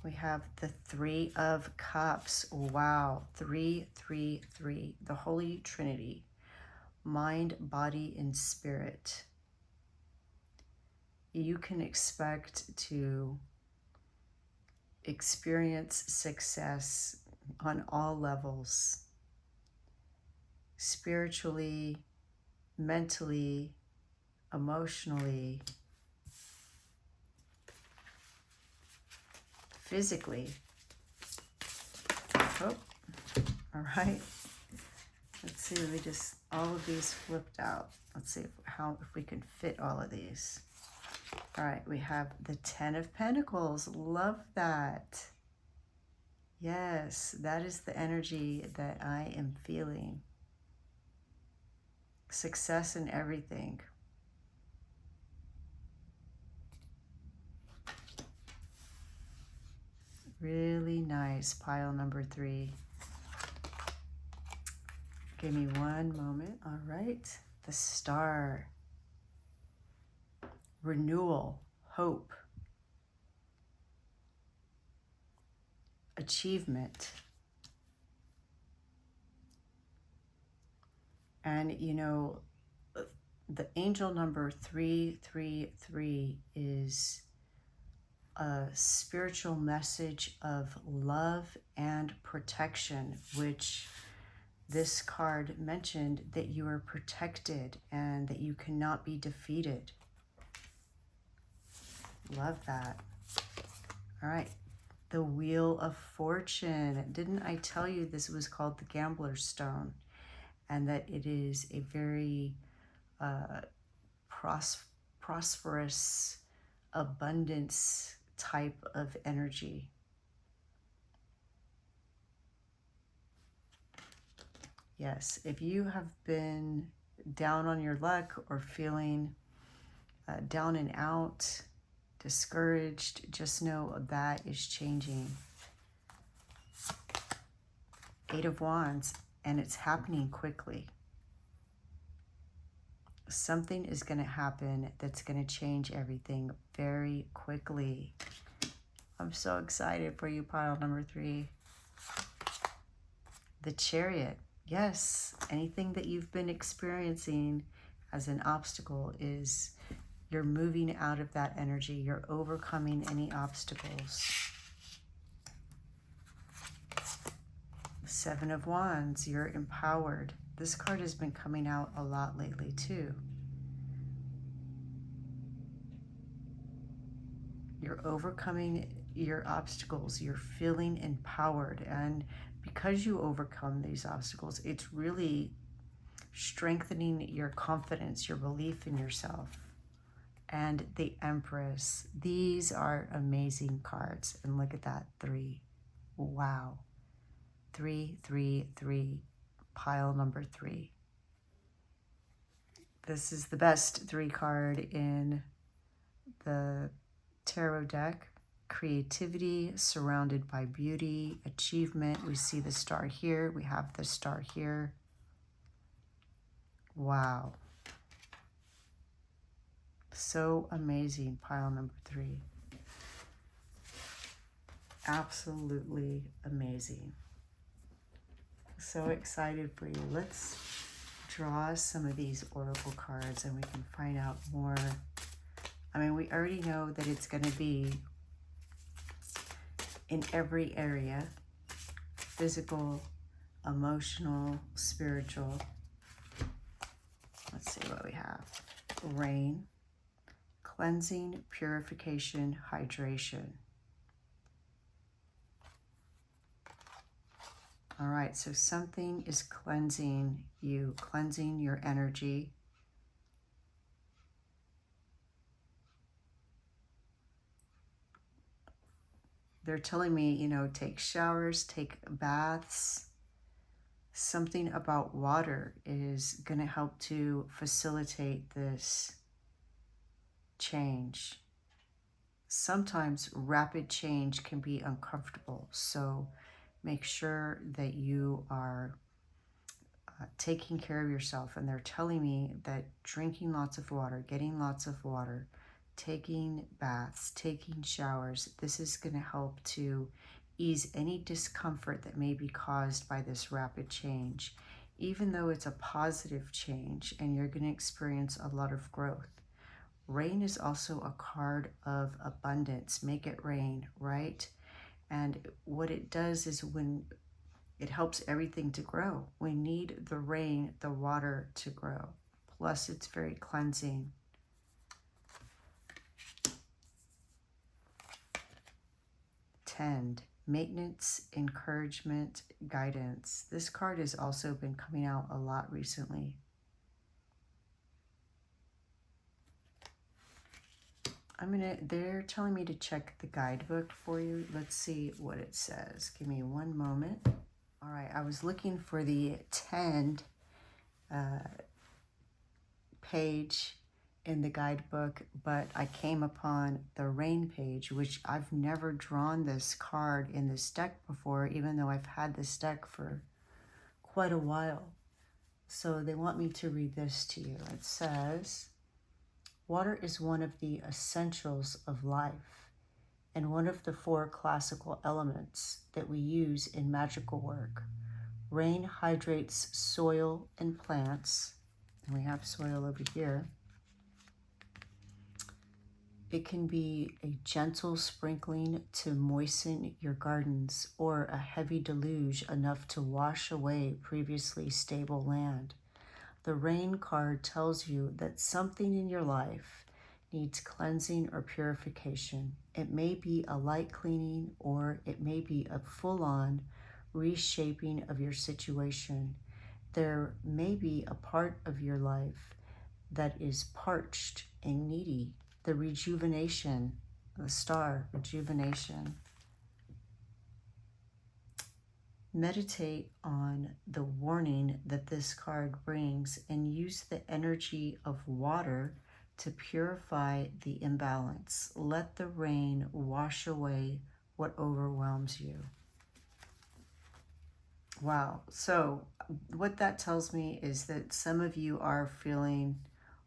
We have the 3 of Cups. Wow, 3, 3, 3. The Holy Trinity. Mind, body, and spirit. You can expect to experience success on all levels. Spiritually, mentally, emotionally, physically. Oh, all right. Let's see, we just, all of these flipped out. Let's see if we can fit all of these. All right, we have the 10 of Pentacles. Love that. Yes, that is the energy that I am feeling. Success in everything. Really nice, pile number 3. Give me one moment. All right. The Star. Renewal, hope, achievement. And you know, the angel number 333 is a spiritual message of love and protection, which this card mentioned that you are protected and that you cannot be defeated. Love that. All right. The Wheel of Fortune. Didn't I tell you this was called the Gambler's Stone, and that it is a very prosperous, abundance type of energy? Yes, if you have been down on your luck or feeling down and out, discouraged, just know that is changing. Eight of Wands, and it's happening quickly. Something is going to happen that's going to change everything very quickly. I'm so excited for you, pile number 3. The Chariot. Yes, anything that you've been experiencing as an obstacle is you're moving out of that energy. You're overcoming any obstacles. Seven of Wands, you're empowered. This card has been coming out a lot lately too. You're overcoming your obstacles. You're feeling empowered. And because you overcome these obstacles, it's really strengthening your confidence, your belief in yourself. And the Empress. These are amazing cards. And look at that, 3. Wow. 3, 3, 3. Pile number 3. This is the best 3 card in the tarot deck. Creativity surrounded by beauty, achievement. We see the star here. We have the star here. Wow. So amazing, pile number 3. Absolutely amazing. So excited for you. Let's draw some of these oracle cards and we can find out more. I mean, we already know that it's going to be in every area: physical, emotional, spiritual. Let's see what we have. Rain, cleansing, purification, hydration. All right, so something is cleansing you, cleansing your energy. They're telling me, you know, take showers, take baths. Something about water is going to help to facilitate this change. Sometimes rapid change can be uncomfortable, so make sure that you are taking care of yourself. And they're telling me that drinking lots of water, getting lots of water, taking baths, taking showers, this is going to help to ease any discomfort that may be caused by this rapid change, even though it's a positive change and you're going to experience a lot of growth. Rain is also a card of abundance. Make it rain, right? And what it does is when it helps everything to grow. We need the rain, the water to grow. Plus, it's very cleansing. Tend, maintenance, encouragement, guidance. This card has also been coming out a lot recently. They're telling me to check the guidebook for you. Let's see what it says. Give me one moment. All right, I was looking for the Tend page in the guidebook, but I came upon the Rain page, which I've never drawn this card in this deck before, even though I've had this deck for quite a while. So they want me to read this to you. It says, water is one of the essentials of life and one of the 4 classical elements that we use in magical work. Rain hydrates soil and plants, and we have soil over here. It can be a gentle sprinkling to moisten your gardens, or a heavy deluge enough to wash away previously stable land. The rain card tells you that something in your life needs cleansing or purification. It may be a light cleaning, or it may be a full-on reshaping of your situation. There may be a part of your life that is parched and needy. The rejuvenation, the star, rejuvenation. Meditate on the warning that this card brings and use the energy of water to purify the imbalance. Let the rain wash away what overwhelms you. Wow. So what that tells me is that some of you are feeling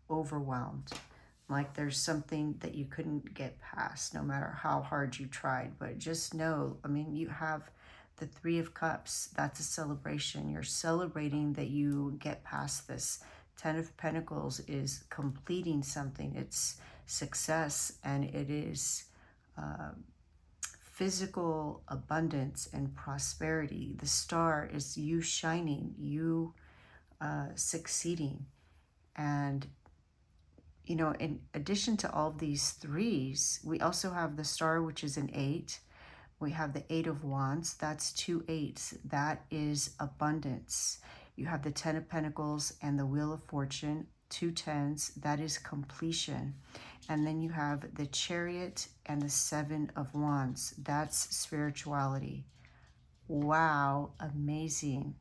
overwhelmed. Like there's something that you couldn't get past no matter how hard you tried. But just know, I mean, you have the 3 of Cups. That's a celebration. You're celebrating that you get past this. 10 of Pentacles is completing something. It's success, and it is physical abundance and prosperity. The star is you shining, you succeeding. And you know, in addition to all of these 3s, we also have the star, which is an 8. We have the 8 of Wands. That's 2 8s. That is abundance. You have the 10 of Pentacles and the Wheel of Fortune, 2 10s. That is completion. And then you have the Chariot and the 7 of Wands. That's spirituality. Wow, amazing.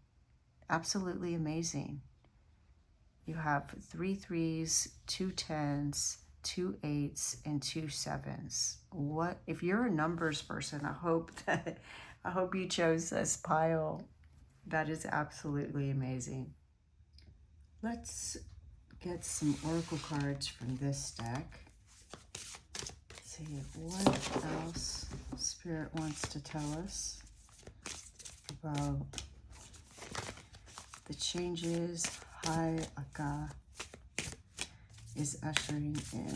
Absolutely amazing. You have 3 3s, 2 10s, 2 8s, and 2 7s. What if you're a numbers person? I hope you chose this pile. That is absolutely amazing. Let's get some oracle cards from this deck. See what else Spirit wants to tell us about the changes Yachak is ushering in.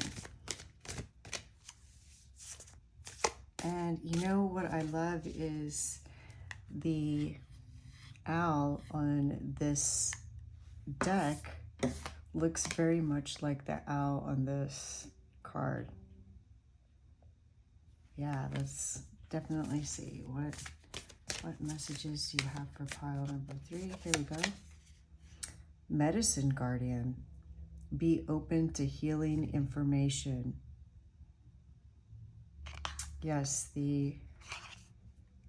And you know what I love is the owl on this deck looks very much like the owl on this card. Yeah, let's definitely see what messages do you have for pile number 3. Here we go. Medicine Guardian. Be open to healing information. Yes, the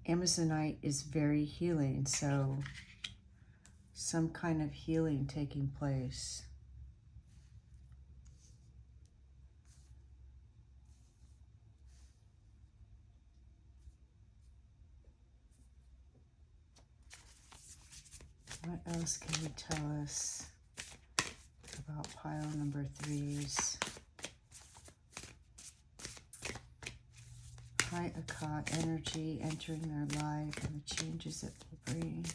Amazonite is very healing, so some kind of healing taking place. What else can you tell us about pile number 3s? Yachak energy entering their life and the changes it will bring.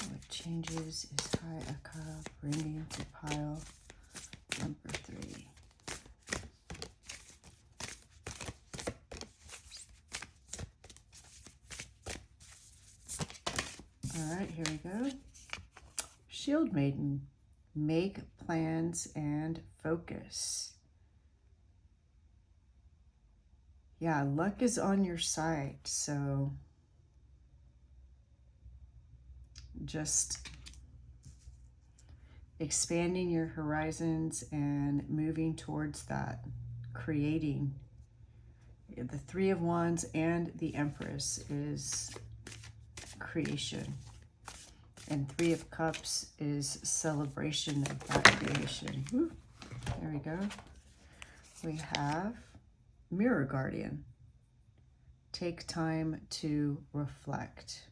What changes is Yachak bringing to pile number 3? All right, here we go. Shield Maiden. Make plans and focus. Yeah, luck is on your side, so just expanding your horizons and moving towards that, creating. The 3 of Wands and the Empress is creation. And 3 of Cups is celebration of that creation. Woo. There we go. We have Mirror Guardian. Take time to reflect.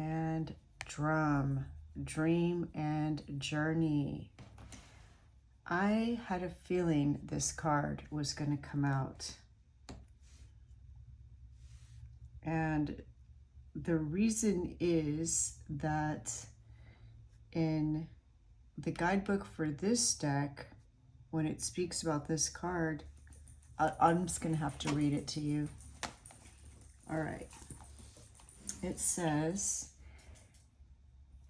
and drum, dream and journey. I had a feeling this card was going to come out. And the reason is that in the guidebook for this deck, when it speaks about this card, I'm just going to have to read it to you. All right. It says,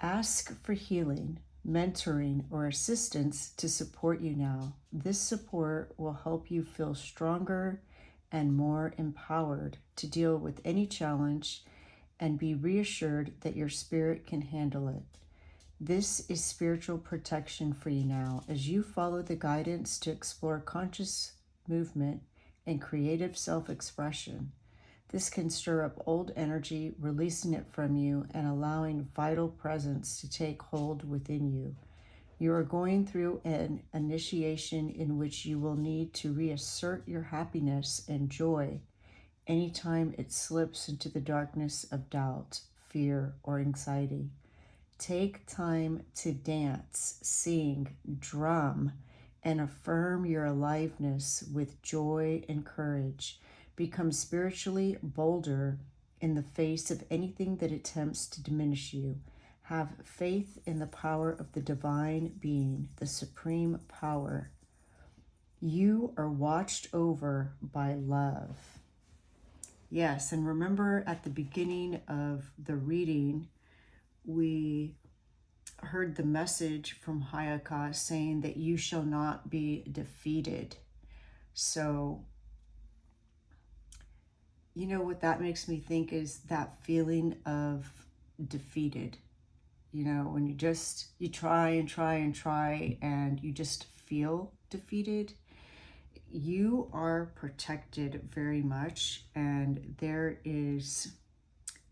ask for healing, mentoring, or assistance to support you now. This support will help you feel stronger and more empowered to deal with any challenge and be reassured that your spirit can handle it. This is spiritual protection for you now as you follow the guidance to explore conscious movement and creative self-expression. This can stir up old energy, releasing it from you and allowing vital presence to take hold within you. You are going through an initiation in which you will need to reassert your happiness and joy anytime it slips into the darkness of doubt, fear, or anxiety. Take time to dance, sing, drum, and affirm your aliveness with joy and courage. Become spiritually bolder in the face of anything that attempts to diminish you. Have faith in the power of the divine being, the supreme power. You are watched over by love. Yes, and remember at the beginning of the reading, we heard the message from Yachak saying that you shall not be defeated. So, you know what that makes me think is that feeling of defeated. You know, when you try and try and try and you just feel defeated. You are protected very much, and there is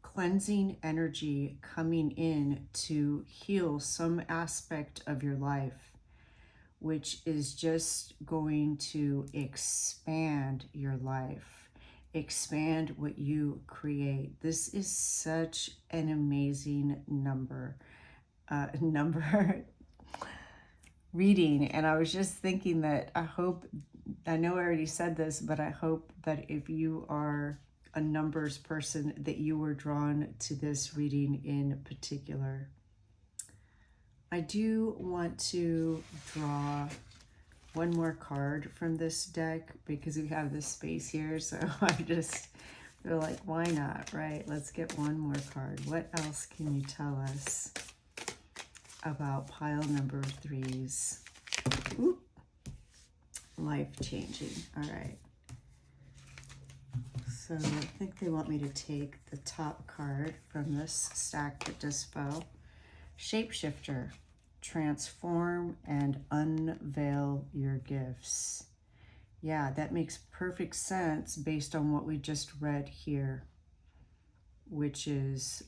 cleansing energy coming in to heal some aspect of your life, which is just going to expand your life, expand what you create. This is such an amazing number reading. And I was just thinking that I know I already said this, but I hope that if you are a numbers person, that you were drawn to this reading in particular. I do want to draw one more card from this deck because we have this space here. So I just feel like, why not, right? Let's get one more card. What else can you tell us about pile number 3's? Ooh. Life-changing. All right. So I think they want me to take the top card from this stack that just fell. Shapeshifter. Transform and unveil your gifts. Yeah, that makes perfect sense based on what we just read here, which is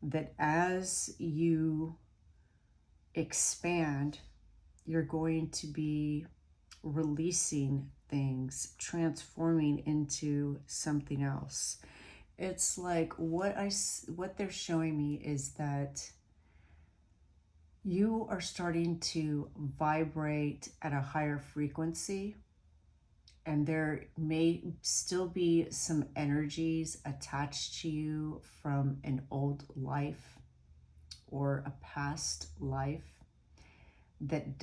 that as you expand, you're going to be releasing things, transforming into something else. It's like what they're showing me is that you are starting to vibrate at a higher frequency, and there may still be some energies attached to you from an old life or a past life that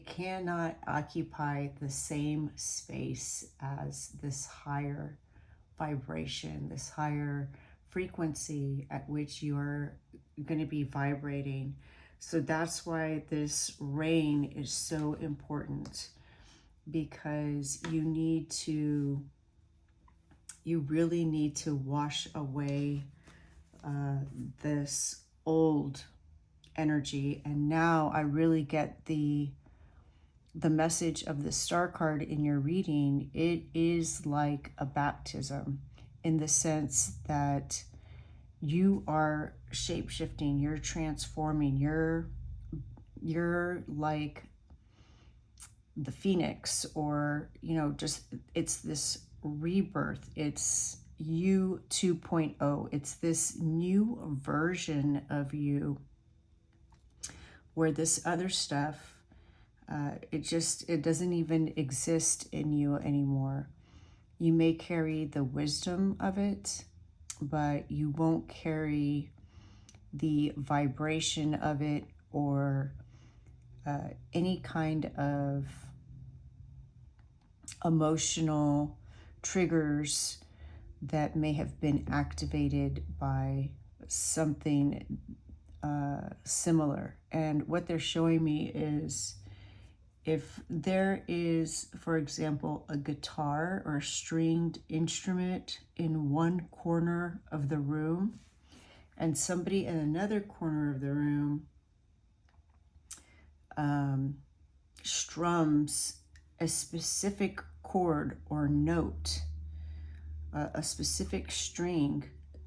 cannot occupy the same space as this higher vibration, this higher frequency at which you're going to be vibrating. So that's why this rain is so important, because you really need to wash away this old energy. And now I really get the message of the star card in your reading. It is like a baptism in the sense that you are shape-shifting, you're transforming, you're like the phoenix, or just it's this rebirth. It's you 2.0. It's this new version of you where this other stuff, it doesn't even exist in you anymore. You may carry the wisdom of it, but you won't carry the vibration of it or any kind of emotional triggers that may have been activated by something similar. And what they're showing me is if there is, for example, a guitar or a stringed instrument in one corner of the room, and somebody in another corner of the room strums a specific chord or note, a specific string,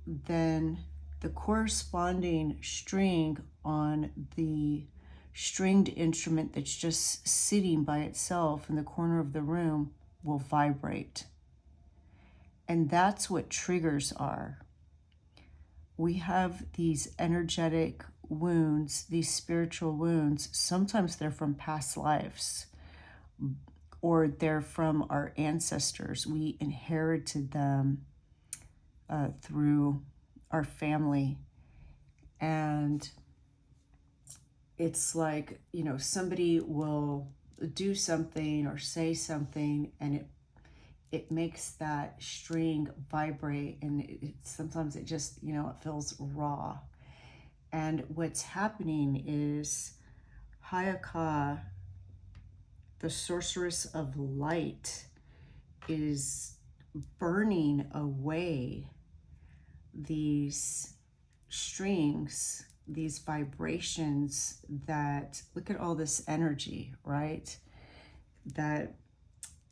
then the corresponding string on the stringed instrument that's just sitting by itself in the corner of the room will vibrate. And that's what triggers are. We have these energetic wounds, these spiritual wounds. Sometimes they're from past lives, or they're from our ancestors. We inherited them through our family. And it's like, somebody will do something or say something, and it makes that string vibrate, and sometimes it just, it feels raw. And what's happening is Yachak, the sorceress of light, is burning away these strings, these vibrations that, look at all this energy, right? That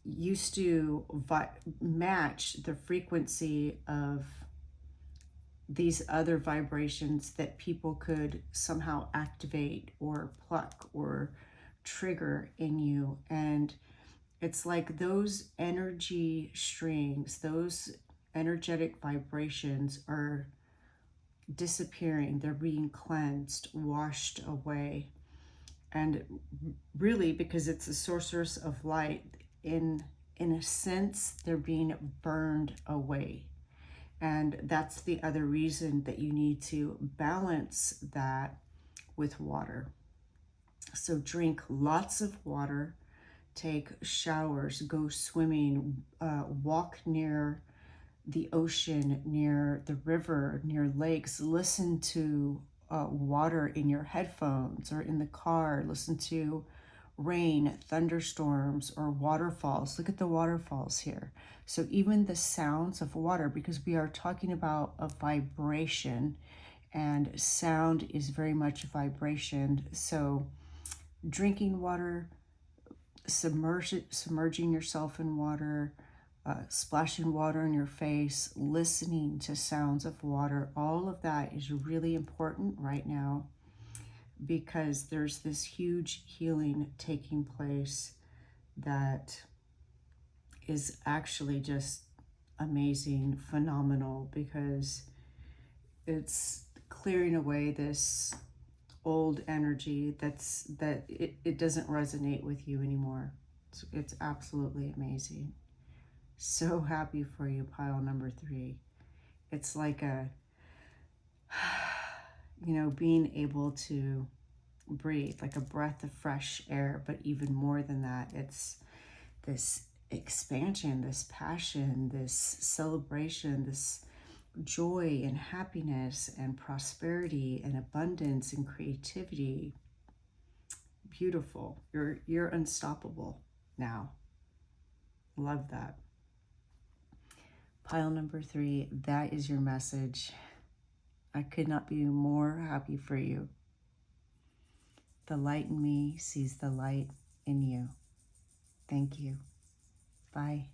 used to match the frequency of these other vibrations that people could somehow activate or pluck or trigger in you. And it's like those energy strings, those energetic vibrations are disappearing. They're being cleansed, washed away. And really, because it's a sorceress of light, in a sense, they're being burned away. And that's the other reason that you need to balance that with water. So drink lots of water, take showers, go swimming, walk near the ocean, near the river, near lakes. Listen to water in your headphones or in the car. Listen to rain, thunderstorms, or waterfalls. Look at the waterfalls here. So even the sounds of water, because we are talking about a vibration, and sound is very much a vibration. So drinking water, submerging yourself in water, splashing water in your face, listening to sounds of water, all of that is really important right now, because there's this huge healing taking place that is actually just amazing, phenomenal, because it's clearing away this old energy that it doesn't resonate with you anymore. It's absolutely amazing. So happy for you, pile number 3. It's like being able to breathe, like a breath of fresh air. But even more than that, it's this expansion, this passion, this celebration, this joy and happiness and prosperity and abundance and creativity. Beautiful. You're unstoppable now. Love that. Pile number 3, that is your message. I could not be more happy for you. The light in me sees the light in you. Thank you. Bye.